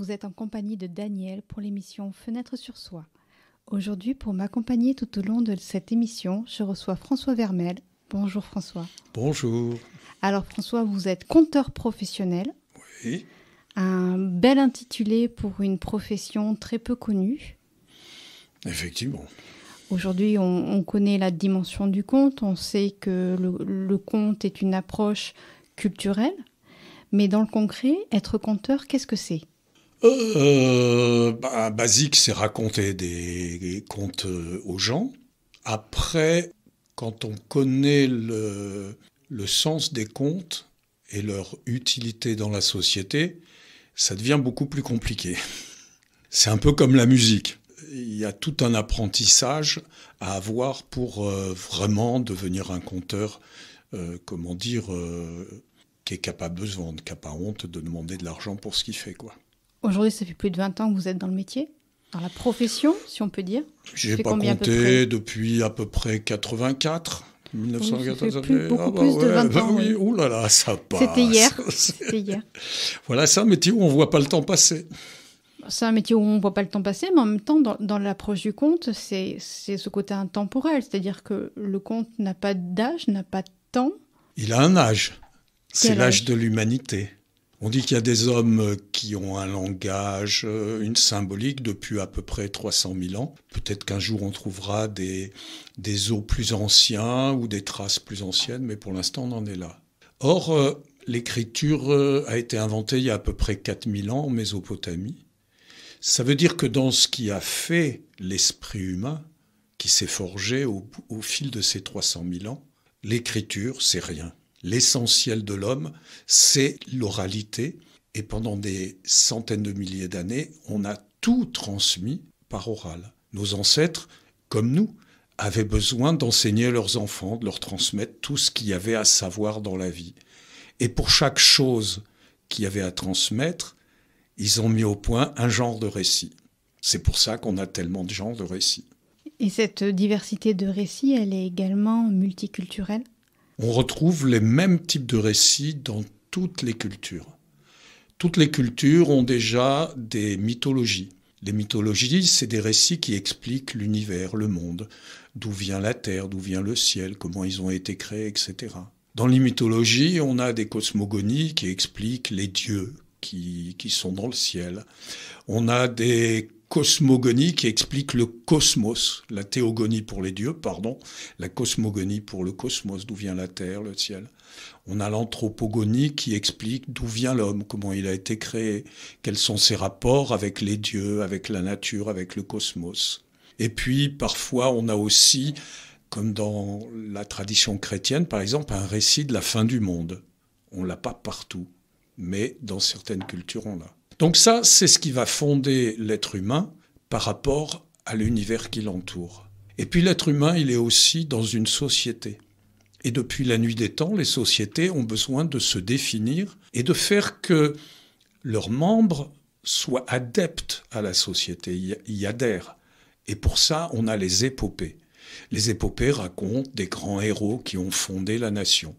vous êtes en compagnie de Daniel pour l'émission Fenêtre sur soi. Aujourd'hui, pour m'accompagner tout au long de cette émission, je reçois François Vermel. Bonjour François. Bonjour. Alors François, vous êtes conteur professionnel. Oui. Un bel intitulé pour une profession très peu connue. Effectivement. Aujourd'hui, on connaît la dimension du conte. On sait que le conte est une approche culturelle. Mais dans le concret, être conteur, qu'est-ce que c'est ? Basique, c'est raconter des contes aux gens. Après, quand on connaît le sens des contes et leur utilité dans la société, ça devient beaucoup plus compliqué. C'est un peu comme la musique. Il y a tout un apprentissage à avoir pour vraiment devenir un conteur, qui est capable de se vendre, qui n'a pas honte de demander de l'argent pour ce qu'il fait, quoi. Aujourd'hui, ça fait plus de 20 ans que vous êtes dans le métier, dans la profession, si on peut dire. J'ai pas compté depuis à peu près 1984. Oui, ça fait beaucoup plus de 20 ans. Oui, ouh là là, ça passe. C'était hier. Voilà, c'est un métier où on ne voit pas le temps passer. C'est un métier où on ne voit pas le temps passer, mais en même temps, dans l'approche du conte, c'est ce côté intemporel. C'est-à-dire que le conte n'a pas d'âge, n'a pas de temps. Il a un âge. C'est l'âge de l'humanité. On dit qu'il y a des hommes qui ont un langage, une symbolique depuis à peu près 300 000 ans. Peut-être qu'un jour on trouvera des os plus anciens ou des traces plus anciennes, mais pour l'instant on en est là. Or, l'écriture a été inventée il y a à peu près 4000 ans en Mésopotamie. Ça veut dire que dans ce qui a fait l'esprit humain, qui s'est forgé au fil de ces 300 000 ans, l'écriture, c'est rien. L'essentiel de l'homme, c'est l'oralité. Et pendant des centaines de milliers d'années, on a tout transmis par oral. Nos ancêtres, comme nous, avaient besoin d'enseigner à leurs enfants, de leur transmettre tout ce qu'il y avait à savoir dans la vie. Et pour chaque chose qu'il y avait à transmettre, ils ont mis au point un genre de récit. C'est pour ça qu'on a tellement de genres de récits. Et cette diversité de récits, elle est également multiculturelle ? On retrouve les mêmes types de récits dans toutes les cultures. Toutes les cultures ont déjà des mythologies. Les mythologies, c'est des récits qui expliquent l'univers, le monde, d'où vient la terre, d'où vient le ciel, comment ils ont été créés, etc. Dans les mythologies, on a des cosmogonies qui expliquent les dieux qui sont dans le ciel. On a des cosmogonie qui explique le cosmos, la théogonie pour les dieux, la cosmogonie pour le cosmos, d'où vient la terre, le ciel. On a l'anthropogonie qui explique d'où vient l'homme, comment il a été créé, quels sont ses rapports avec les dieux, avec la nature, avec le cosmos. Et puis parfois on a aussi, comme dans la tradition chrétienne par exemple, un récit de la fin du monde. On ne l'a pas partout, mais dans certaines cultures on l'a. Donc ça, c'est ce qui va fonder l'être humain par rapport à l'univers qui l'entoure. Et puis l'être humain, il est aussi dans une société. Et depuis la nuit des temps, les sociétés ont besoin de se définir et de faire que leurs membres soient adeptes à la société, y adhèrent. Et pour ça, on a les épopées. Les épopées racontent des grands héros qui ont fondé la nation.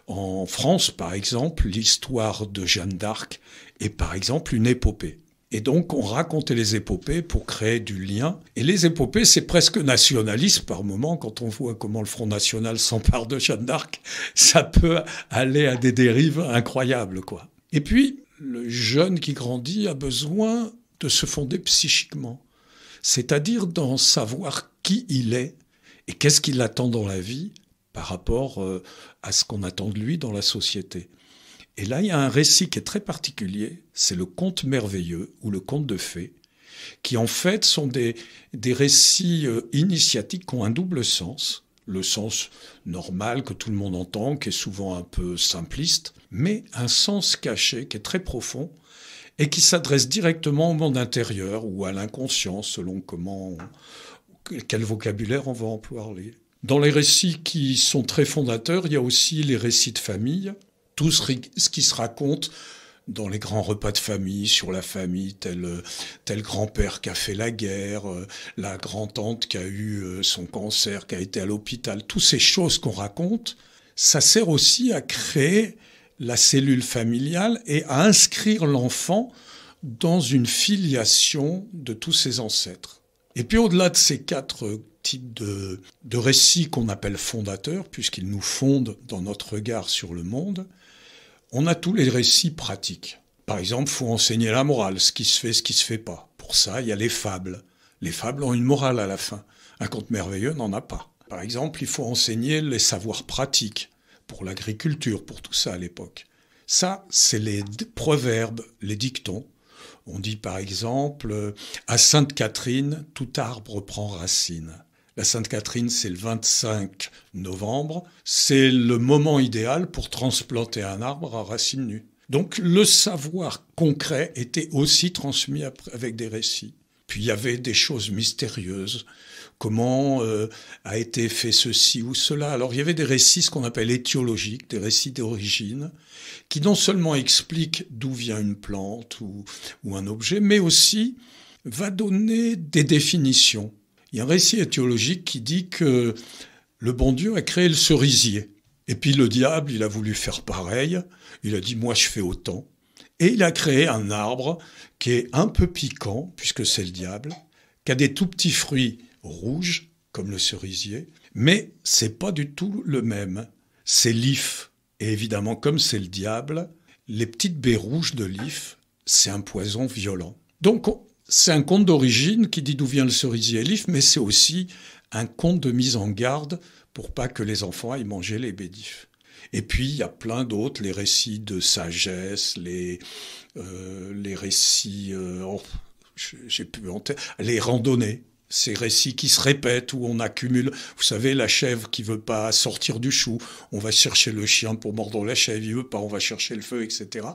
En France, par exemple, l'histoire de Jeanne d'Arc est par exemple une épopée. Et donc, on racontait les épopées pour créer du lien. Et les épopées, c'est presque nationaliste par moment. Quand on voit comment le Front National s'empare de Jeanne d'Arc, ça peut aller à des dérives incroyables, quoi. Et puis, le jeune qui grandit a besoin de se fonder psychiquement. C'est-à-dire d'en savoir qui il est et qu'est-ce qu'il attend dans la vie par rapport à ce qu'on attend de lui dans la société. Et là, il y a un récit qui est très particulier, c'est le conte merveilleux ou le conte de fées, qui en fait sont des récits initiatiques qui ont un double sens, le sens normal que tout le monde entend, qui est souvent un peu simpliste, mais un sens caché qui est très profond et qui s'adresse directement au monde intérieur ou à l'inconscient, selon quel vocabulaire on va employer. Dans les récits qui sont très fondateurs, il y a aussi les récits de famille, tout ce qui se raconte dans les grands repas de famille, sur la famille, tel grand-père qui a fait la guerre, la grand-tante qui a eu son cancer, qui a été à l'hôpital. Toutes ces choses qu'on raconte, ça sert aussi à créer la cellule familiale et à inscrire l'enfant dans une filiation de tous ses ancêtres. Et puis au-delà de ces 4 types de récits qu'on appelle fondateurs, puisqu'ils nous fondent dans notre regard sur le monde, on a tous les récits pratiques. Par exemple, il faut enseigner la morale, ce qui se fait, ce qui ne se fait pas. Pour ça, il y a les fables. Les fables ont une morale à la fin. Un conte merveilleux n'en a pas. Par exemple, il faut enseigner les savoirs pratiques pour l'agriculture, pour tout ça à l'époque. Ça, c'est les proverbes, les dictons. On dit par exemple, à Sainte-Catherine, tout arbre prend racine. La Sainte-Catherine, c'est le 25 novembre. C'est le moment idéal pour transplanter un arbre à racines nues. Donc le savoir concret était aussi transmis avec des récits. Puis il y avait des choses mystérieuses. Comment a été fait ceci ou cela. Alors il y avait des récits, ce qu'on appelle étiologiques, des récits d'origine, qui non seulement expliquent d'où vient une plante ou un objet, mais aussi va donner des définitions. Il y a un récit étiologique qui dit que le bon Dieu a créé le cerisier. Et puis le diable, il a voulu faire pareil. Il a dit, moi je fais autant. Et il a créé un arbre qui est un peu piquant, puisque c'est le diable, qui a des tout petits fruits rouges, comme le cerisier, mais c'est pas du tout le même. C'est l'if. Et évidemment, comme c'est le diable, les petites baies rouges de l'if, c'est un poison violent. Donc, c'est un conte d'origine qui dit d'où vient le cerisier et l'if, mais c'est aussi un conte de mise en garde pour pas que les enfants aillent manger les baies d'if. Et puis, il y a plein d'autres, les récits de sagesse, les récits, j'ai plus en tête, les randonnées. Ces récits qui se répètent, où on accumule, vous savez, la chèvre qui veut pas sortir du chou, on va chercher le chien pour mordre la chèvre, il veut pas, on va chercher le feu, etc.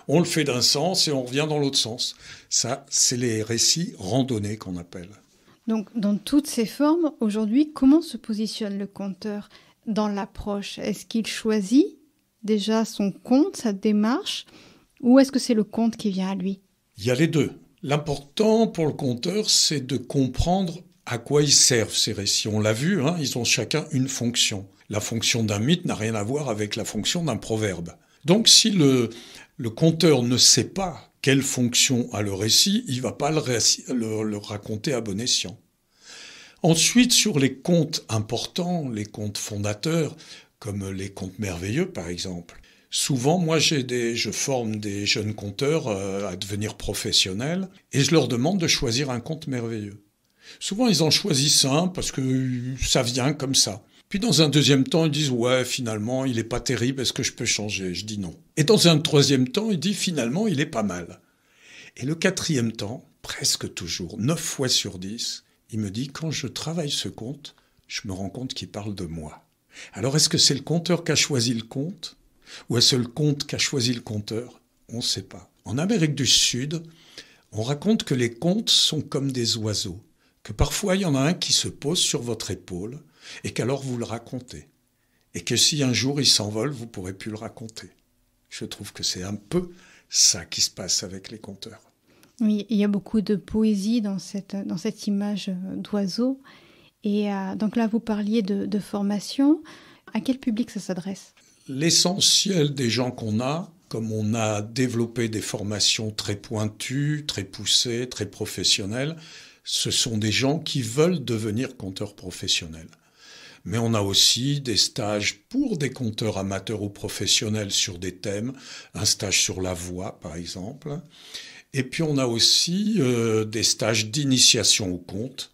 On le fait d'un sens et on revient dans l'autre sens. Ça, c'est les récits randonnés qu'on appelle. Donc, dans toutes ces formes, aujourd'hui, comment se positionne le conteur dans l'approche? Est-ce qu'il choisit déjà son conte, sa démarche, ou est-ce que c'est le conte qui vient à lui? Il y a les deux. L'important pour le conteur, c'est de comprendre à quoi ils servent ces récits. On l'a vu, hein, ils ont chacun une fonction. La fonction d'un mythe n'a rien à voir avec la fonction d'un proverbe. Donc si le conteur ne sait pas quelle fonction a le récit, il ne va pas le raconter à bon escient. Ensuite, sur les contes importants, les contes fondateurs, comme les contes merveilleux par exemple, souvent, moi, je forme des jeunes conteurs à devenir professionnels et je leur demande de choisir un conte merveilleux. Souvent, ils en choisissent un parce que ça vient comme ça. Puis dans un deuxième temps, ils disent « Ouais, finalement, il n'est pas terrible, est-ce que je peux changer ?» Je dis non. Et dans un troisième temps, ils disent « Finalement, il est pas mal. » Et le quatrième temps, presque toujours, 9 fois sur 10, il me dit « Quand je travaille ce conte, je me rends compte qu'il parle de moi. » Alors, est-ce que c'est le conteur qui a choisi le conte ? Ou est-ce le conte qu'a choisi le conteur? On ne sait pas. En Amérique du Sud, on raconte que les contes sont comme des oiseaux, que parfois il y en a un qui se pose sur votre épaule et qu'alors vous le racontez. Et que si un jour il s'envole, vous ne pourrez plus le raconter. Je trouve que c'est un peu ça qui se passe avec les conteurs. Oui, il y a beaucoup de poésie dans cette image d'oiseau. Et donc là, vous parliez de formation. À quel public ça s'adresse ? L'essentiel des gens qu'on a, comme on a développé des formations très pointues, très poussées, très professionnelles, ce sont des gens qui veulent devenir conteurs professionnels. Mais on a aussi des stages pour des conteurs amateurs ou professionnels sur des thèmes, un stage sur la voix par exemple. Et puis on a aussi des stages d'initiation au conte.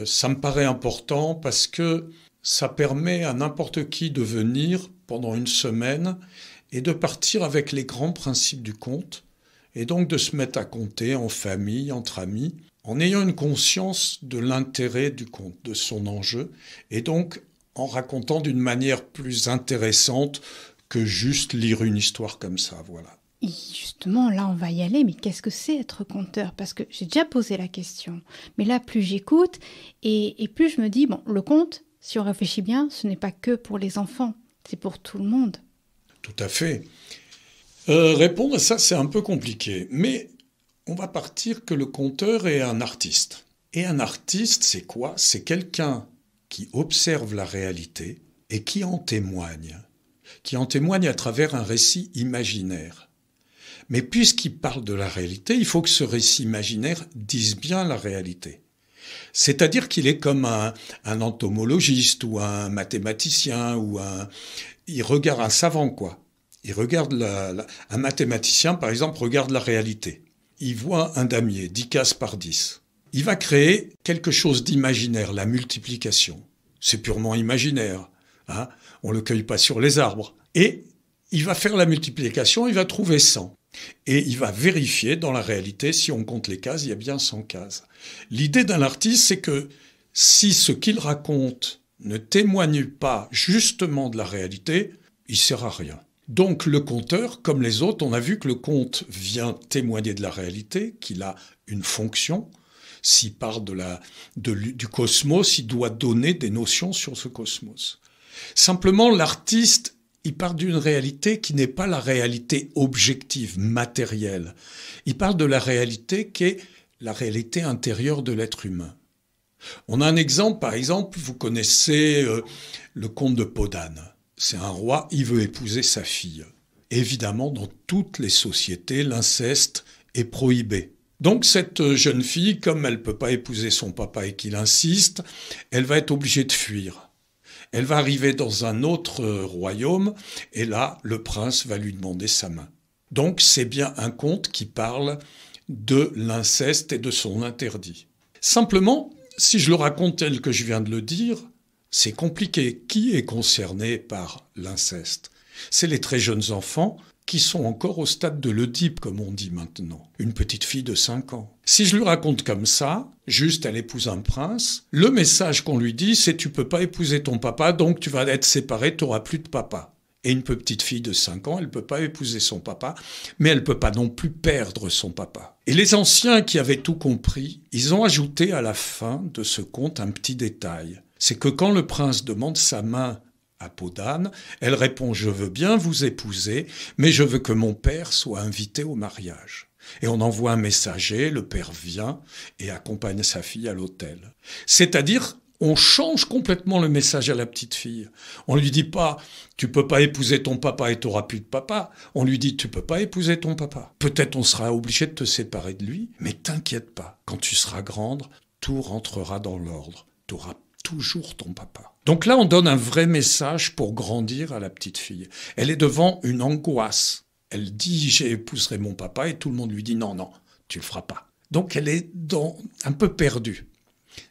Ça me paraît important parce que ça permet à n'importe qui de venir pendant une semaine et de partir avec les grands principes du conte et donc de se mettre à conter en famille, entre amis, en ayant une conscience de l'intérêt du conte, de son enjeu, et donc en racontant d'une manière plus intéressante que juste lire une histoire comme ça, voilà. Et justement, là, on va y aller, mais qu'est-ce que c'est être conteur? Parce que j'ai déjà posé la question, mais là, plus j'écoute, et plus je me dis, bon, le conte, si on réfléchit bien, ce n'est pas que pour les enfants, c'est pour tout le monde. Tout à fait. Répondre à ça, c'est un peu compliqué, mais on va partir que le conteur est un artiste. Et un artiste, c'est quoi? C'est quelqu'un qui observe la réalité et qui en témoigne à travers un récit imaginaire. Mais puisqu'il parle de la réalité, il faut que ce récit imaginaire dise bien la réalité. C'est-à-dire qu'il est comme un entomologiste ou un mathématicien il regarde un savant, quoi. Il regarde un mathématicien, par exemple, regarde la réalité. Il voit un damier, 10 cases par 10. Il va créer quelque chose d'imaginaire, la multiplication. C'est purement imaginaire. Hein, on ne le cueille pas sur les arbres. Et il va faire la multiplication, il va trouver 100. Et il va vérifier dans la réalité, si on compte les cases, il y a bien 100 cases. L'idée d'un artiste, c'est que si ce qu'il raconte ne témoigne pas justement de la réalité, il ne sert à rien. Donc le conteur, comme les autres, on a vu que le conte vient témoigner de la réalité, qu'il a une fonction. S'il parle du cosmos, il doit donner des notions sur ce cosmos. Simplement, l'artiste, il part d'une réalité qui n'est pas la réalité objective, matérielle. Il parle de la réalité qui est la réalité intérieure de l'être humain. On a un exemple, par exemple, vous connaissez le conte de Podane. C'est un roi, il veut épouser sa fille. Évidemment, dans toutes les sociétés, l'inceste est prohibé. Donc cette jeune fille, comme elle ne peut pas épouser son papa et qu'il insiste, elle va être obligée de fuir. Elle va arriver dans un autre royaume et là, le prince va lui demander sa main. Donc c'est bien un conte qui parle de l'inceste et de son interdit. Simplement, si je le raconte tel que je viens de le dire, c'est compliqué. Qui est concerné par l'inceste ? C'est les très jeunes enfants qui sont encore au stade de l'Oedipe, comme on dit maintenant. Une petite fille de 5 ans. Si je le raconte comme ça, juste elle épouse un prince, le message qu'on lui dit, c'est tu peux pas épouser ton papa, donc tu vas être séparé, tu n'auras plus de papa. Et une petite fille de 5 ans, elle ne peut pas épouser son papa, mais elle ne peut pas non plus perdre son papa. Et les anciens qui avaient tout compris, ils ont ajouté à la fin de ce conte un petit détail. C'est que quand le prince demande sa main à Podane, elle répond « Je veux bien vous épouser, mais je veux que mon père soit invité au mariage ». Et on envoie un messager, le père vient et accompagne sa fille à l'autel. C'est-à-dire, on change complètement le message à la petite fille. On lui dit pas « Tu peux pas épouser ton papa et tu n'auras plus de papa ». On lui dit « Tu peux pas épouser ton papa. Peut-être on sera obligé de te séparer de lui, mais t'inquiète pas. Quand tu seras grande, tout rentrera dans l'ordre. Tu auras toujours ton papa. » Donc là, on donne un vrai message pour grandir à la petite fille. Elle est devant une angoisse. Elle dit « J'épouserai mon papa » et tout le monde lui dit « Non, non, tu le feras pas ». Donc elle est un peu perdue.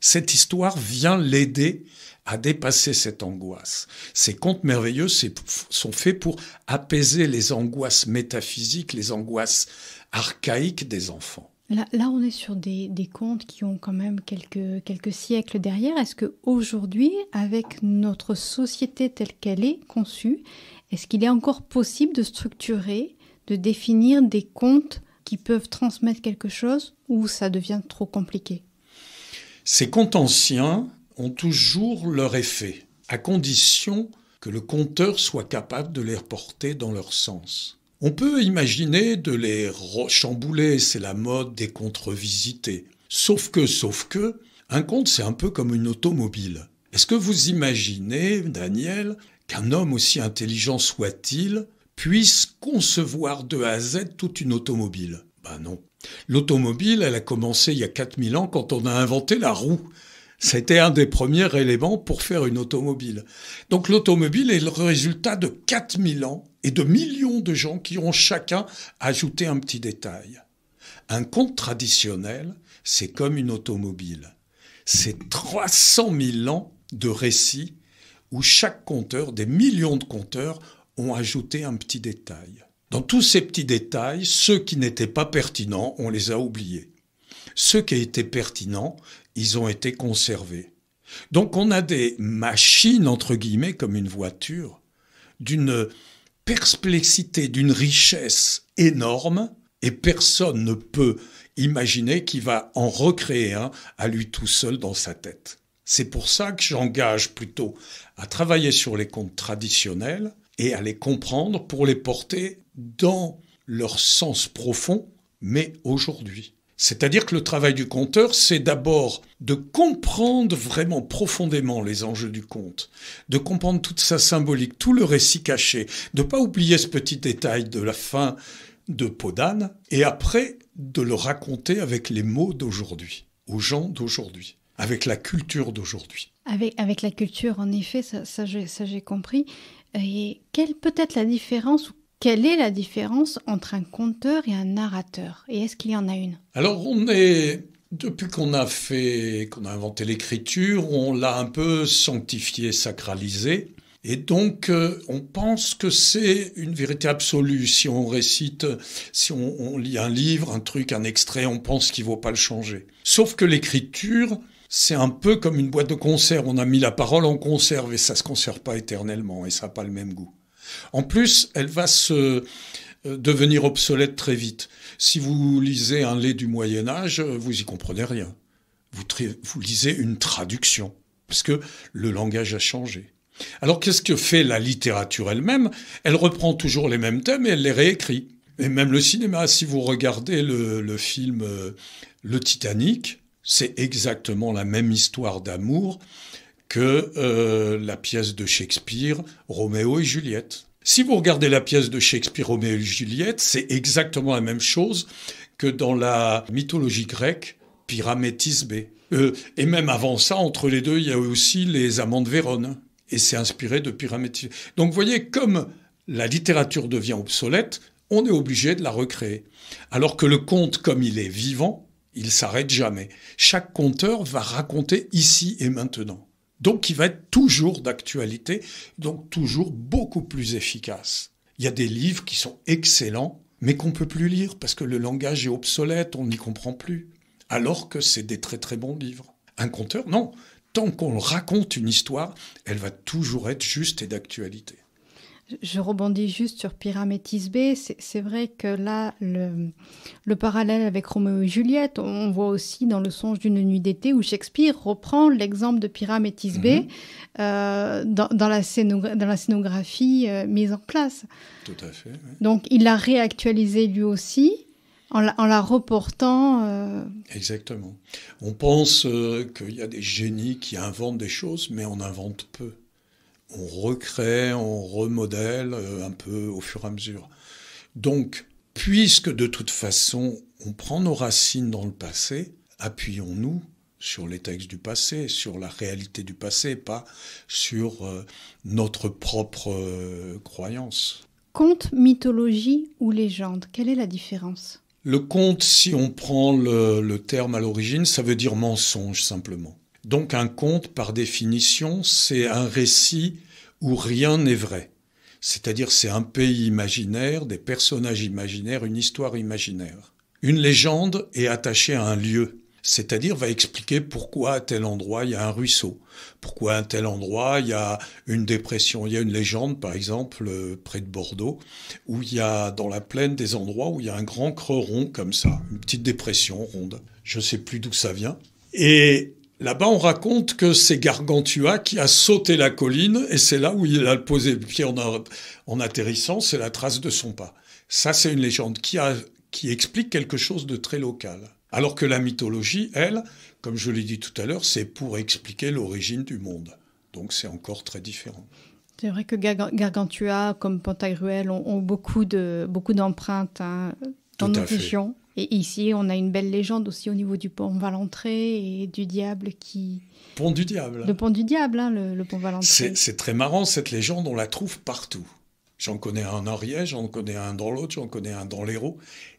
Cette histoire vient l'aider à dépasser cette angoisse. Ces contes merveilleux sont faits pour apaiser les angoisses métaphysiques, les angoisses archaïques des enfants. Là, on est sur des contes qui ont quand même quelques siècles derrière. Est-ce qu'aujourd'hui, avec notre société telle qu'elle est conçue, est-ce qu'il est encore possible de structurer, de définir des contes qui peuvent transmettre quelque chose ou ça devient trop compliqué ? Ces contes anciens ont toujours leur effet, à condition que le conteur soit capable de les reporter dans leur sens. On peut imaginer de les chambouler, c'est la mode des contes revisités. Sauf que, un conte, c'est un peu comme une automobile. Est-ce que vous imaginez, Daniel, qu'un homme aussi intelligent soit-il puisse concevoir de A à Z toute une automobile ? Ben non. L'automobile, elle a commencé il y a 4000 ans quand on a inventé la roue. C'était un des premiers éléments pour faire une automobile. Donc l'automobile est le résultat de 4000 ans et de millions de gens qui ont chacun ajouté un petit détail. Un conte traditionnel, c'est comme une automobile. C'est 300 000 ans de récits où chaque conteur, des millions de conteurs, ont ajouté un petit détail. Dans tous ces petits détails, ceux qui n'étaient pas pertinents, on les a oubliés. Ceux qui étaient pertinents, ils ont été conservés. Donc on a des machines, entre guillemets, comme une voiture, d'une perplexité, d'une richesse énorme, et personne ne peut imaginer qu'il va en recréer un à lui tout seul dans sa tête. C'est pour ça que j'engage plutôt à travailler sur les contes traditionnels et à les comprendre pour les porter dans leur sens profond, mais aujourd'hui. C'est-à-dire que le travail du conteur, c'est d'abord de comprendre vraiment profondément les enjeux du conte, de comprendre toute sa symbolique, tout le récit caché, de ne pas oublier ce petit détail de la fin de peau d'âne, et après de le raconter avec les mots d'aujourd'hui, aux gens d'aujourd'hui, avec la culture d'aujourd'hui. Avec la culture, en effet, ça j'ai compris. Et quelle peut être la différence, ou quelle est la différence entre un conteur et un narrateur? Et est-ce qu'il y en a une? Alors depuis qu'on a inventé l'écriture, on l'a un peu sanctifié, sacralisé. Et donc, on pense que c'est une vérité absolue. Si on récite, si on lit un livre, un truc, un extrait, on pense qu'il ne vaut pas le changer. Sauf que l'écriture, c'est un peu comme une boîte de conserve. On a mis la parole en conserve et ça ne se conserve pas éternellement et ça n'a pas le même goût. En plus, elle va devenir obsolète très vite. Si vous lisez un lait du Moyen-Âge, vous y comprenez rien. Vous lisez une traduction parce que le langage a changé. Alors qu'est-ce que fait la littérature elle-même? Elle reprend toujours les mêmes thèmes et elle les réécrit. Et même le cinéma, si vous regardez le film Le Titanic, c'est exactement la même histoire d'amour que la pièce de Shakespeare, Roméo et Juliette. Si vous regardez la pièce de Shakespeare, Roméo et Juliette, c'est exactement la même chose que dans la mythologie grecque, Pyramès-Thisbé. Et même avant ça, entre les deux, il y a aussi les Amants de Vérone. Et c'est inspiré de Pyramès. Donc vous voyez, comme la littérature devient obsolète, on est obligé de la recréer. Alors que le conte, comme il est vivant, il ne s'arrête jamais. Chaque conteur va raconter ici et maintenant. Donc il va être toujours d'actualité, donc toujours beaucoup plus efficace. Il y a des livres qui sont excellents, mais qu'on ne peut plus lire parce que le langage est obsolète, on n'y comprend plus. Alors que c'est des très très bons livres. Un conteur, non. Tant qu'on raconte une histoire, elle va toujours être juste et d'actualité. Je rebondis juste sur Pyramès-Thisbé. C'est vrai que là, le parallèle avec Roméo et Juliette, on voit aussi dans Le Songe d'une nuit d'été où Shakespeare reprend l'exemple de Pyramès-Thisbé dans la scénographie mise en place. Tout à fait. Oui. Donc, il l'a réactualisé lui aussi. En la reportant. Exactement. On pense qu'il y a des génies qui inventent des choses, mais on invente peu. On recrée, on remodèle un peu au fur et à mesure. Donc, puisque de toute façon, on prend nos racines dans le passé, appuyons-nous sur les textes du passé, sur la réalité du passé, pas sur notre propre croyance. Conte, mythologie ou légende, quelle est la différence ? Le conte, si on prend le terme à l'origine, ça veut dire mensonge simplement. Donc un conte, par définition, c'est un récit où rien n'est vrai. C'est-à-dire c'est un pays imaginaire, des personnages imaginaires, une histoire imaginaire. Une légende est attachée à un lieu, c'est-à-dire va expliquer pourquoi à tel endroit il y a un ruisseau, pourquoi à tel endroit il y a une dépression. Il y a une légende, par exemple, près de Bordeaux, où il y a dans la plaine des endroits où il y a un grand creux rond comme ça, une petite dépression ronde. Je ne sais plus d'où ça vient. Et là-bas, on raconte que c'est Gargantua qui a sauté la colline et c'est là où il a posé le pied en atterrissant, c'est la trace de son pas. Ça, c'est une légende qui explique quelque chose de très local. Alors que la mythologie, elle, comme je l'ai dit tout à l'heure, c'est pour expliquer l'origine du monde. Donc c'est encore très différent. C'est vrai que Gargantua, comme Pantagruel, ont beaucoup d'empreintes dans nos régions. Et ici, on a une belle légende aussi au niveau du pont Valentré et du diable qui... Pont du diable. Le pont du diable, le pont Valentré. C'est très marrant, cette légende, on la trouve partout. J'en connais un en Ariège, j'en connais un dans l'autre, j'en connais un dans l'Hérault.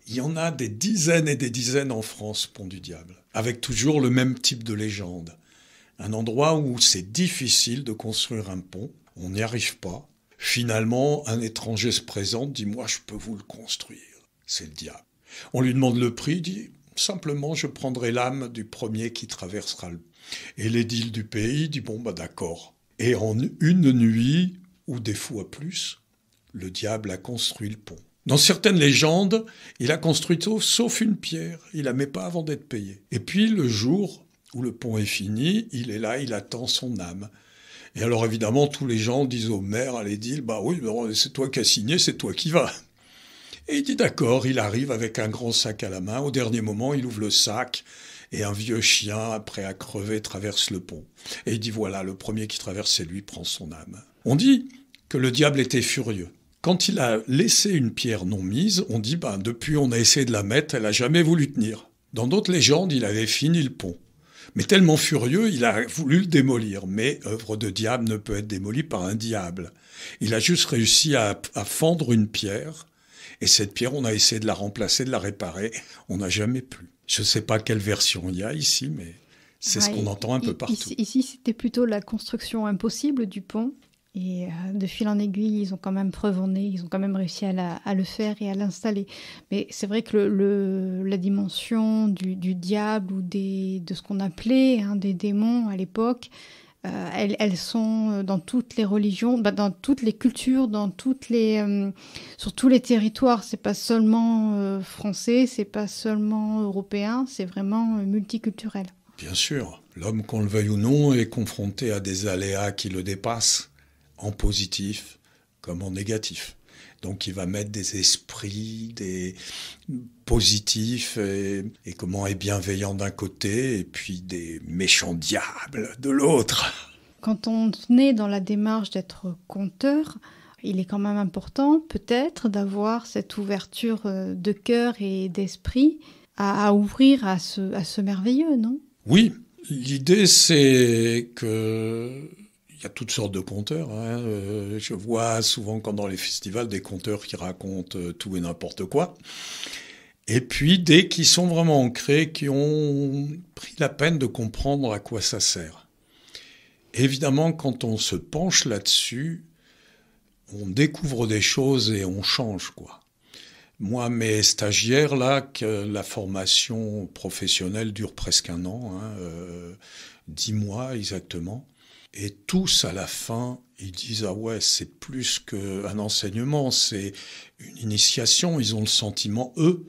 Il y en a des dizaines et des dizaines en France, Pont du Diable, avec toujours le même type de légende. Un endroit où c'est difficile de construire un pont, on n'y arrive pas. Finalement, un étranger se présente, dit « moi je peux vous le construire ». C'est le diable. On lui demande le prix, il dit « simplement je prendrai l'âme du premier qui traversera le... » Et l'édile du pays dit « bon, d'accord ». Et en une nuit, ou des fois plus, le diable a construit le pont. Dans certaines légendes, il a construit tout sauf une pierre. Il la met pas avant d'être payé. Et puis, le jour où le pont est fini, il est là, il attend son âme. Et alors, évidemment, tous les gens disent au maire, à l'édile, bah oui, c'est toi qui as signé, c'est toi qui vas. Et il dit d'accord, il arrive avec un grand sac à la main. Au dernier moment, il ouvre le sac et un vieux chien, prêt à crever, traverse le pont. Et il dit voilà, le premier qui traverse, c'est lui, prend son âme. On dit que le diable était furieux. Quand il a laissé une pierre non mise, on dit, depuis on a essayé de la mettre, elle n'a jamais voulu tenir. Dans d'autres légendes, il avait fini le pont. Mais tellement furieux, il a voulu le démolir. Mais œuvre de diable ne peut être démolie par un diable. Il a juste réussi à fendre une pierre. Et cette pierre, on a essayé de la remplacer, de la réparer. On n'a jamais pu. Je ne sais pas quelle version il y a ici, mais c'est ce qu'on entend un peu partout. Ici, c'était plutôt la construction impossible du pont. Et de fil en aiguille, ils ont quand même preuve en est, ils ont quand même réussi à le faire et à l'installer. Mais c'est vrai que la dimension du diable ou de ce qu'on appelait des démons à l'époque, elles sont dans toutes les religions, dans toutes les cultures, sur tous les territoires. C'est pas seulement français, c'est pas seulement européen, c'est vraiment multiculturel. Bien sûr, l'homme, qu'on le veuille ou non, est confronté à des aléas qui le dépassent, en positif comme en négatif. Donc il va mettre des esprits, des positifs et comment est bienveillant d'un côté et puis des méchants diables de l'autre. Quand on est dans la démarche d'être conteur, il est quand même important peut-être d'avoir cette ouverture de cœur et d'esprit à ouvrir à ce merveilleux, non ? Oui, l'idée c'est que il y a toutes sortes de conteurs. Je vois souvent quand dans les festivals des conteurs qui racontent tout et n'importe quoi. Et puis des qui sont vraiment ancrés, qui ont pris la peine de comprendre à quoi ça sert. Évidemment, quand on se penche là-dessus, on découvre des choses et on change, quoi. Moi, mes stagiaires, là, que la formation professionnelle dure presque 1 an, 10 mois exactement. Et tous, à la fin, ils disent « Ah ouais, c'est plus qu'un enseignement, c'est une initiation. » Ils ont le sentiment, eux,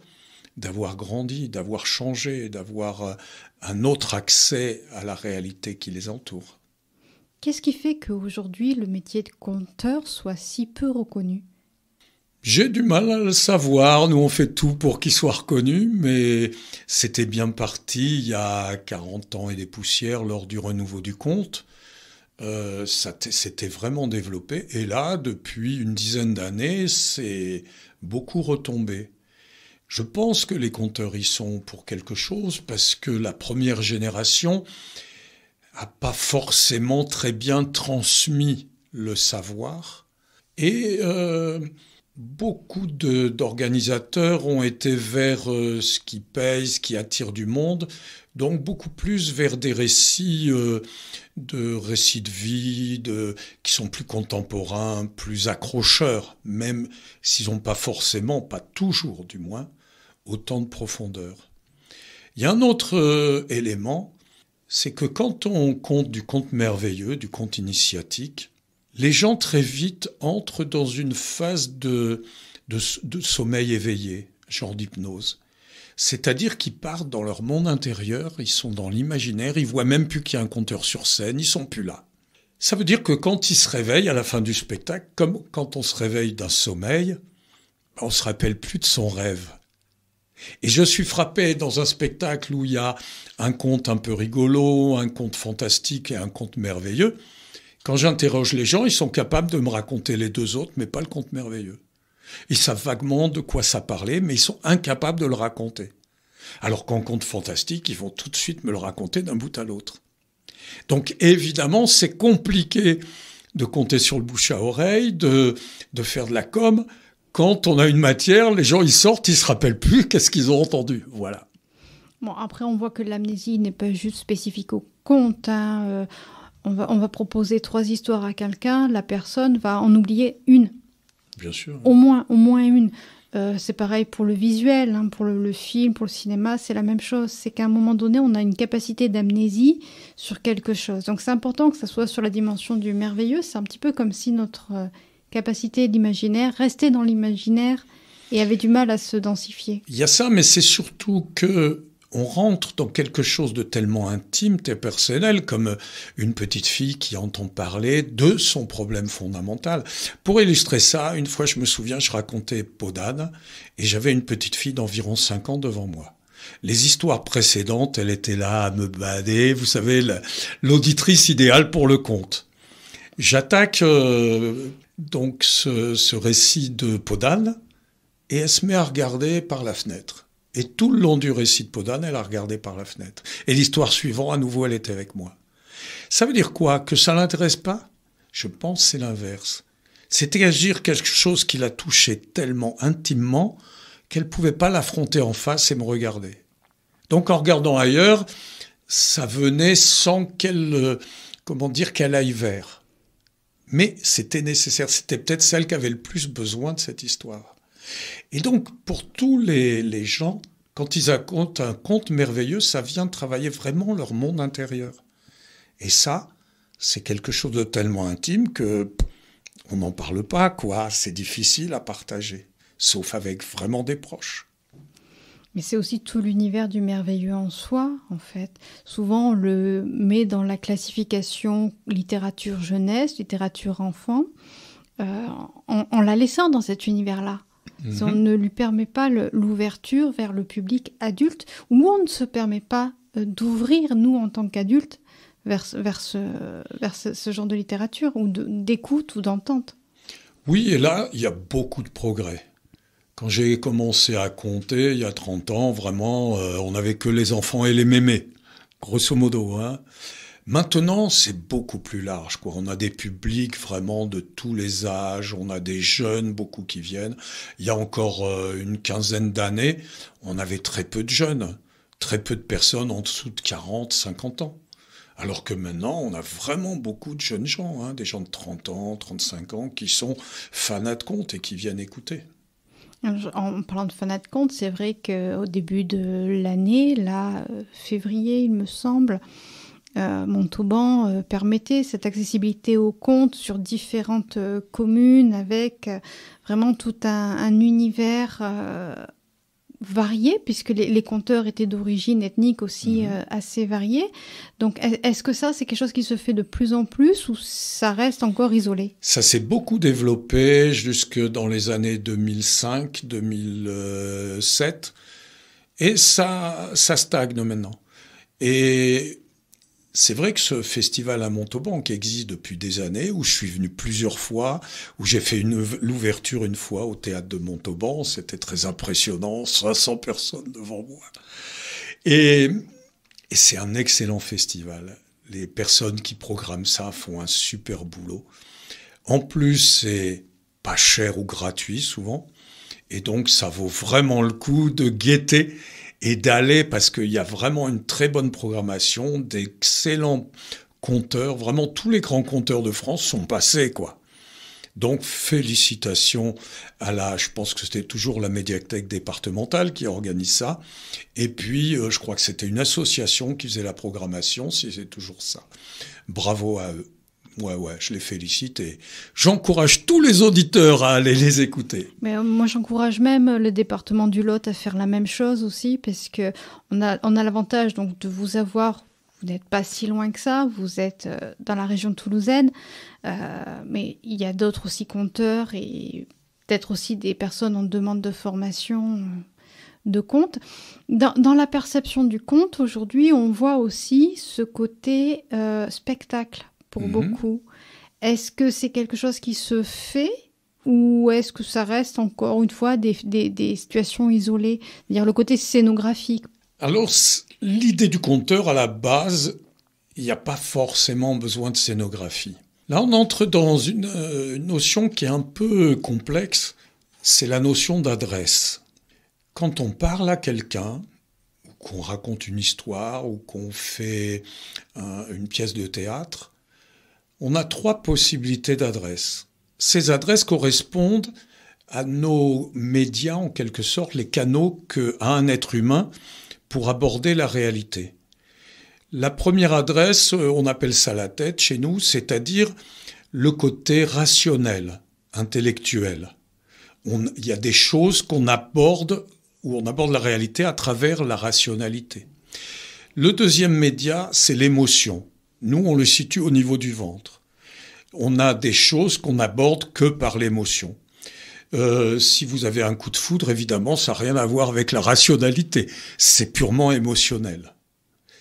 d'avoir grandi, d'avoir changé, d'avoir un autre accès à la réalité qui les entoure. Qu'est-ce qui fait qu'aujourd'hui, le métier de conteur soit si peu reconnu ? J'ai du mal à le savoir. Nous, on fait tout pour qu'il soit reconnu, mais c'était bien parti il y a 40 ans et des poussières lors du renouveau du conte. Ça s'était vraiment développé. Et là, depuis une dizaine d'années, c'est beaucoup retombé. Je pense que les conteurs y sont pour quelque chose, parce que la première génération n'a pas forcément très bien transmis le savoir. Et beaucoup d'organisateurs ont été vers ce qui paye, ce qui attire du monde, donc beaucoup plus vers des récits de vie, qui sont plus contemporains, plus accrocheurs, même s'ils n'ont pas forcément, pas toujours du moins, autant de profondeur. Il y a un autre élément, c'est que quand on conte du conte merveilleux, du conte initiatique, les gens très vite entrent dans une phase de sommeil éveillé, genre d'hypnose. C'est-à-dire qu'ils partent dans leur monde intérieur, ils sont dans l'imaginaire, ils voient même plus qu'il y a un conteur sur scène, ils sont plus là. Ça veut dire que quand ils se réveillent à la fin du spectacle, comme quand on se réveille d'un sommeil, on se rappelle plus de son rêve. Et je suis frappé dans un spectacle où il y a un conte un peu rigolo, un conte fantastique et un conte merveilleux. Quand j'interroge les gens, ils sont capables de me raconter les 2 autres, mais pas le conte merveilleux. Ils savent vaguement de quoi ça parlait, mais ils sont incapables de le raconter. Alors qu'en conte fantastique, ils vont tout de suite me le raconter d'un bout à l'autre. Donc évidemment, c'est compliqué de compter sur le bouche à oreille, de faire de la com. Quand on a une matière, les gens ils sortent, ils se rappellent plus qu'est-ce qu'ils ont entendu. Voilà. Bon, après, on voit que l'amnésie n'est pas juste spécifique au conte. On va proposer 3 histoires à quelqu'un, la personne va en oublier une. Bien sûr. Au moins une. C'est pareil pour le visuel, pour le film, pour le cinéma, c'est la même chose. C'est qu'à un moment donné, on a une capacité d'amnésie sur quelque chose. Donc c'est important que ça soit sur la dimension du merveilleux. C'est un petit peu comme si notre capacité d'imaginaire restait dans l'imaginaire et avait du mal à se densifier. Il y a ça, mais c'est surtout que on rentre dans quelque chose de tellement intime et personnel, comme une petite fille qui entend parler de son problème fondamental. Pour illustrer ça, une fois, je me souviens, je racontais Peau d'âne, et j'avais une petite fille d'environ 5 ans devant moi. Les histoires précédentes, elle était là à me bader, vous savez, l'auditrice idéale pour le conte. J'attaque donc ce récit de Podane et elle se met à regarder par la fenêtre. Et tout le long du récit de Podane, elle a regardé par la fenêtre. Et l'histoire suivante, à nouveau, elle était avec moi. Ça veut dire quoi? Que ça l'intéresse pas? Je pense que c'est l'inverse. C'était agir quelque chose qui la touchait tellement intimement qu'elle pouvait pas l'affronter en face et me regarder. Donc en regardant ailleurs, ça venait sans qu'elle aille vers. Mais c'était nécessaire, c'était peut-être celle qui avait le plus besoin de cette histoire. Et donc pour tous les gens, quand ils racontent un conte merveilleux, ça vient travailler vraiment leur monde intérieur. Et ça, c'est quelque chose de tellement intime que on n'en parle pas, quoi. C'est difficile à partager, sauf avec vraiment des proches. Mais c'est aussi tout l'univers du merveilleux en soi, en fait. Souvent, on le met dans la classification littérature jeunesse, littérature enfant, en la laissant dans cet univers-là. Si on ne lui permet pas l'ouverture vers le public adulte, ou on ne se permet pas d'ouvrir, nous, en tant qu'adultes, vers ce genre de littérature, ou d'écoute ou d'entente. Oui, et là, il y a beaucoup de progrès. Quand j'ai commencé à compter, il y a 30 ans, vraiment, on n'avait que les enfants et les mémés, grosso modo. Hein. Maintenant, c'est beaucoup plus large, quoi. On a des publics vraiment de tous les âges, on a des jeunes, beaucoup qui viennent. Il y a encore une quinzaine d'années, on avait très peu de jeunes, très peu de personnes en dessous de 40, 50 ans. Alors que maintenant, on a vraiment beaucoup de jeunes gens, hein, des gens de 30 ans, 35 ans, qui sont fanats de contes et qui viennent écouter. En parlant de fanats de contes, c'est vrai qu'au début de l'année, là, février, il me semble, Montauban permettait cette accessibilité aux contes sur différentes communes avec vraiment tout un univers varié, puisque les conteurs étaient d'origine ethnique aussi assez variée. Donc, est-ce que ça, c'est quelque chose qui se fait de plus en plus ou ça reste encore isolé? Ça s'est beaucoup développé jusque dans les années 2005, 2007, et ça stagne maintenant. Et c'est vrai que ce festival à Montauban, qui existe depuis des années, où je suis venu plusieurs fois, où j'ai fait l'ouverture une fois au théâtre de Montauban, c'était très impressionnant, 500 personnes devant moi. Et c'est un excellent festival. Les personnes qui programment ça font un super boulot. En plus, c'est pas cher ou gratuit souvent, et donc ça vaut vraiment le coup de guetter et d'aller, parce qu'il y a vraiment une très bonne programmation, d'excellents conteurs, vraiment tous les grands conteurs de France sont passés, quoi. Donc félicitations je pense que c'était toujours la médiathèque départementale qui organise ça, et puis je crois que c'était une association qui faisait la programmation, si c'est toujours ça. Bravo à eux. Ouais, je les félicite et j'encourage tous les auditeurs à aller les écouter. Mais moi, j'encourage même le département du Lot à faire la même chose aussi, parce que on a l'avantage donc de vous avoir. Vous n'êtes pas si loin que ça, vous êtes dans la région toulousaine, mais il y a d'autres aussi conteurs et peut-être aussi des personnes en demande de formation de conte. Dans la perception du conte, aujourd'hui, on voit aussi ce côté spectacle. Pour beaucoup. Est-ce que c'est quelque chose qui se fait ou est-ce que ça reste encore une fois des situations isolées, c'est-à-dire le côté scénographique? Alors, l'idée du conteur, à la base, il n'y a pas forcément besoin de scénographie. Là, on entre dans une notion qui est un peu complexe, c'est la notion d'adresse. Quand on parle à quelqu'un, ou qu'on raconte une histoire, ou qu'on fait une pièce de théâtre, on a 3 possibilités d'adresse. Ces adresses correspondent à nos médias, en quelque sorte, les canaux qu'a un être humain pour aborder la réalité. La première adresse, on appelle ça la tête chez nous, c'est-à-dire le côté rationnel, intellectuel. Il y a des choses qu'on aborde, où on aborde la réalité à travers la rationalité. Le deuxième média, c'est l'émotion. Nous, on le situe au niveau du ventre. On a des choses qu'on n'aborde que par l'émotion. Si vous avez un coup de foudre, évidemment, ça n'a rien à voir avec la rationalité. C'est purement émotionnel.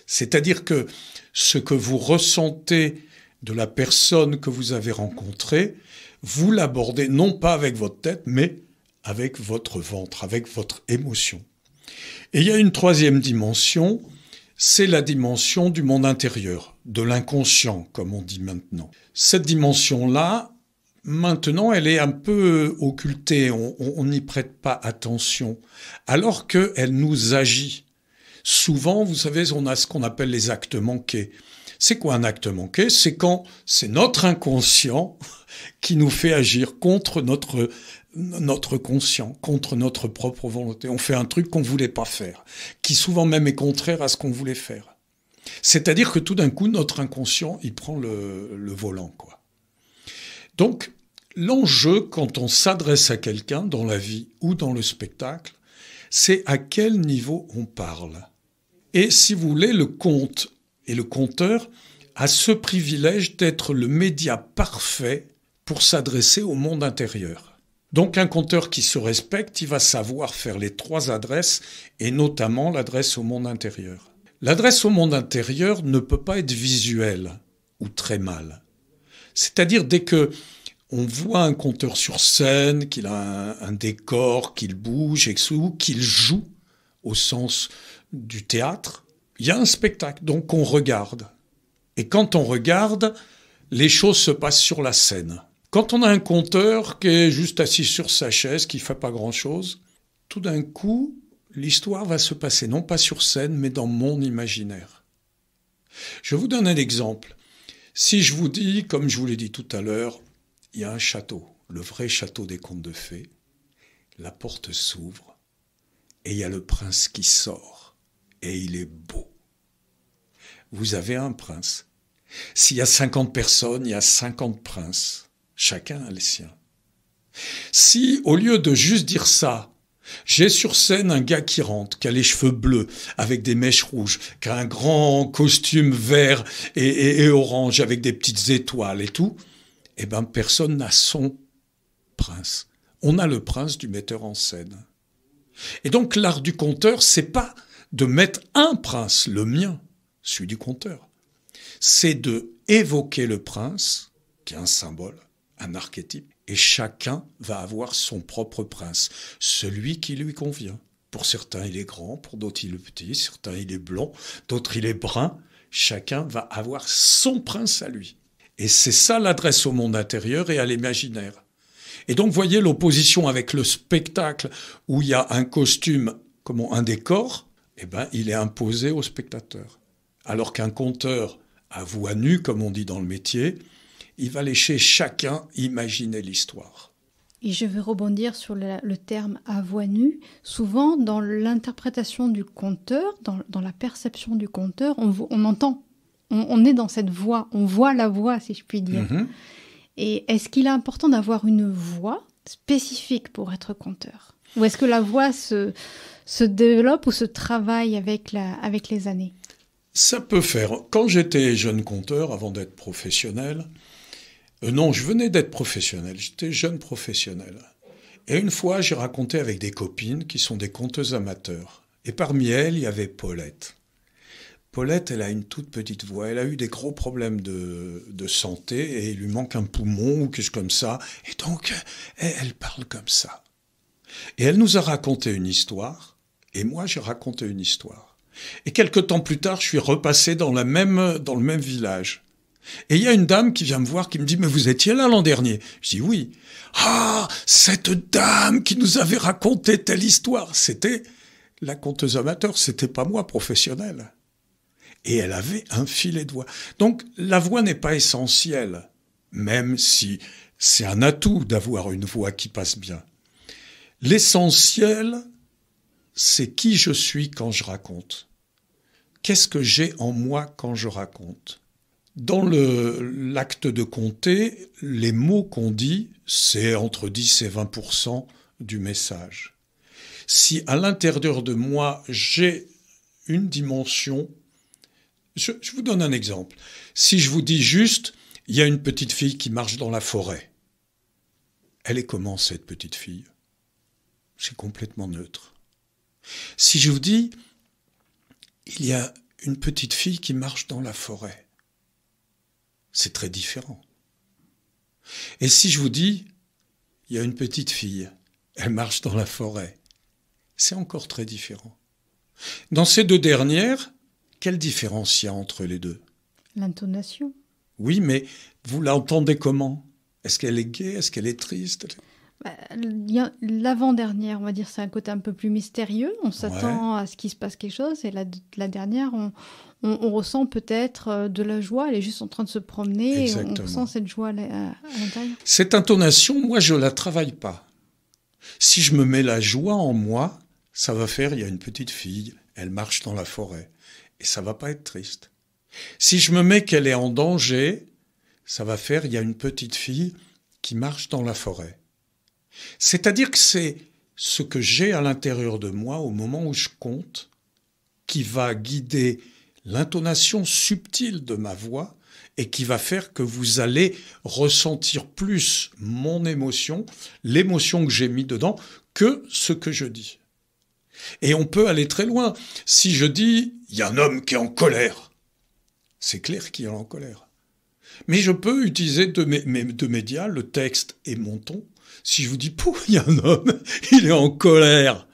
C'est-à-dire que ce que vous ressentez de la personne que vous avez rencontrée, vous l'abordez non pas avec votre tête, mais avec votre ventre, avec votre émotion. Et il y a une troisième dimension, c'est la dimension du monde intérieur, de l'inconscient, comme on dit maintenant. Cette dimension-là, maintenant, elle est un peu occultée, on n'y prête pas attention, alors qu'elle nous agit. Souvent, vous savez, on a ce qu'on appelle les actes manqués. C'est quoi un acte manqué? C'est quand c'est notre inconscient qui nous fait agir contre notre conscient, contre notre propre volonté. On fait un truc qu'on ne voulait pas faire, qui souvent même est contraire à ce qu'on voulait faire. C'est-à-dire que tout d'un coup, notre inconscient, il prend le volant, quoi. Donc, l'enjeu, quand on s'adresse à quelqu'un dans la vie ou dans le spectacle, c'est à quel niveau on parle. Et si vous voulez, le conte et le conteur a ce privilège d'être le média parfait pour s'adresser au monde intérieur. Donc un conteur qui se respecte, il va savoir faire les 3 adresses, et notamment l'adresse au monde intérieur. L'adresse au monde intérieur ne peut pas être visuelle ou très mal. C'est-à-dire dès que on voit un conteur sur scène, qu'il a un décor, qu'il bouge, qu'il joue au sens du théâtre, il y a un spectacle, donc on regarde. Et quand on regarde, les choses se passent sur la scène. Quand on a un conteur qui est juste assis sur sa chaise, qui ne fait pas grand-chose, tout d'un coup, l'histoire va se passer non pas sur scène, mais dans mon imaginaire. Je vous donne un exemple. Si je vous dis, comme je vous l'ai dit tout à l'heure, il y a un château, le vrai château des contes de fées, la porte s'ouvre et il y a le prince qui sort et il est beau. Vous avez un prince. S'il y a 50 personnes, il y a 50 princes. Chacun a les siens. Si, au lieu de juste dire ça, j'ai sur scène un gars qui rentre, qui a les cheveux bleus, avec des mèches rouges, qui a un grand costume vert et orange, avec des petites étoiles et tout, eh ben, personne n'a son prince. On a le prince du metteur en scène. Et donc, l'art du conteur, c'est pas de mettre un prince, le mien, celui du conteur. C'est de évoquer le prince, qui est un symbole, un archétype, et chacun va avoir son propre prince, celui qui lui convient. Pour certains, il est grand, pour d'autres, il est petit, certains, il est blond, d'autres, il est brun. Chacun va avoir son prince à lui. Et c'est ça l'adresse au monde intérieur et à l'imaginaire. Et donc, voyez l'opposition avec le spectacle où il y a un costume, un décor, eh ben, il est imposé au spectateur. Alors qu'un conteur à voix nue, comme on dit dans le métier, il va laisser chacun imaginer l'histoire. Et je vais rebondir sur le terme à voix nue. Souvent, dans l'interprétation du conteur, dans la perception du conteur, on entend, on est dans cette voix, on voit la voix, si je puis dire. Mm-hmm. Et est-ce qu'il est important d'avoir une voix spécifique pour être conteur? Ou est-ce que la voix se développe ou se travaille avec les années? Ça peut faire. Quand j'étais jeune conteur, avant d'être professionnel, non, je venais d'être professionnel, j'étais jeune professionnel. Et une fois, j'ai raconté avec des copines qui sont des conteuses amateurs. Et parmi elles, il y avait Paulette. Paulette, elle a une toute petite voix. Elle a eu des gros problèmes de santé et il lui manque un poumon ou quelque chose comme ça. Et donc, elle parle comme ça. Et elle nous a raconté une histoire. Et moi, j'ai raconté une histoire. Et quelque temps plus tard, je suis repassé dans le même village. Et il y a une dame qui vient me voir, qui me dit « Mais vous étiez là l'an dernier ?» Je dis « Oui. »« Ah, cette dame qui nous avait raconté telle histoire !» C'était la conteuse amateur, c'était pas moi, professionnel. Et elle avait un filet de voix. Donc, la voix n'est pas essentielle, même si c'est un atout d'avoir une voix qui passe bien. L'essentiel, c'est qui je suis quand je raconte. Qu'est-ce que j'ai en moi quand je raconte? Dans l'acte de conter, les mots qu'on dit, c'est entre 10 et 20% du message. Si à l'intérieur de moi, j'ai une dimension, je vous donne un exemple. Si je vous dis juste, il y a une petite fille qui marche dans la forêt. Elle est comment cette petite fille? C'est complètement neutre. Si je vous dis, il y a une petite fille qui marche dans la forêt, c'est très différent. Et si je vous dis, il y a une petite fille, elle marche dans la forêt, c'est encore très différent. Dans ces deux dernières, quelle différence il y a entre les deux? L'intonation. Oui, mais vous l'entendez comment? Est-ce qu'elle est gaie? Est-ce qu'elle est triste? L'avant-dernière, on va dire, c'est un côté un peu plus mystérieux. On s'attend à ce qu'il se passe quelque chose. Et la dernière, on ressent peut-être de la joie. Elle est juste en train de se promener. Exactement. Et on ressent cette joie à l'intérieur. Cette intonation, moi, je ne la travaille pas. Si je me mets la joie en moi, ça va faire, il y a une petite fille, elle marche dans la forêt. Et ça va pas être triste. Si je me mets qu'elle est en danger, ça va faire, il y a une petite fille qui marche dans la forêt. C'est-à-dire que c'est ce que j'ai à l'intérieur de moi au moment où je compte qui va guider l'intonation subtile de ma voix et qui va faire que vous allez ressentir plus mon émotion, l'émotion que j'ai mis dedans, que ce que je dis. Et on peut aller très loin. Si je dis « il y a un homme qui est en colère », c'est clair qu'il est en colère. Mais je peux utiliser deux médias, le texte et mon ton. Si je vous dis « pouf, il y a un homme, il est en colère »,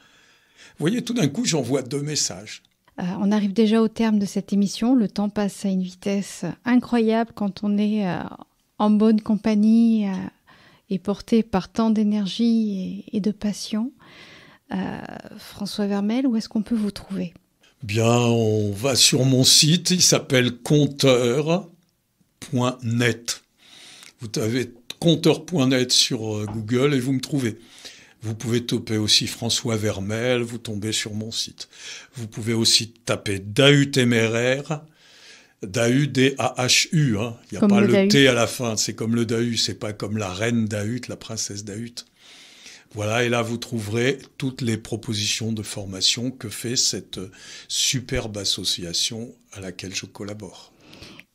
vous voyez, tout d'un coup, j'envoie deux messages. On arrive déjà au terme de cette émission. Le temps passe à une vitesse incroyable quand on est en bonne compagnie et porté par tant d'énergie et de passion. François Vermel, où est-ce qu'on peut vous trouver? Bien, on va sur mon site, il s'appelle conteur.net. Vous avez conteur.net sur Google et vous me trouvez. Vous pouvez taper aussi François Vermel, vous tombez sur mon site. Vous pouvez aussi taper Dahu téméraire, Dahu, D-A-H-U, hein. Il n'y a comme pas le T à la fin, c'est comme le Dahu, c'est pas comme la reine Dahut, la princesse Dahut. Voilà, et là vous trouverez toutes les propositions de formation que fait cette superbe association à laquelle je collabore.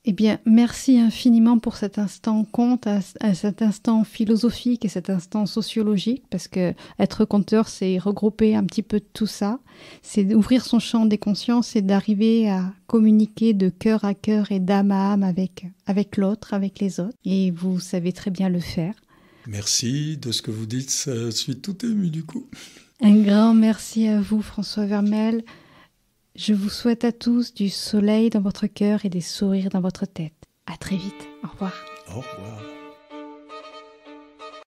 Eh bien, merci infiniment pour cet instant conte, à cet instant philosophique et cet instant sociologique, parce que être conteur, c'est regrouper un petit peu tout ça, c'est d'ouvrir son champ des consciences et d'arriver à communiquer de cœur à cœur et d'âme à âme avec l'autre, avec les autres, et vous savez très bien le faire. Merci de ce que vous dites, je suis tout ému du coup. Un grand merci à vous, François Vermel. Je vous souhaite à tous du soleil dans votre cœur et des sourires dans votre tête. À très vite. Au revoir. Au revoir.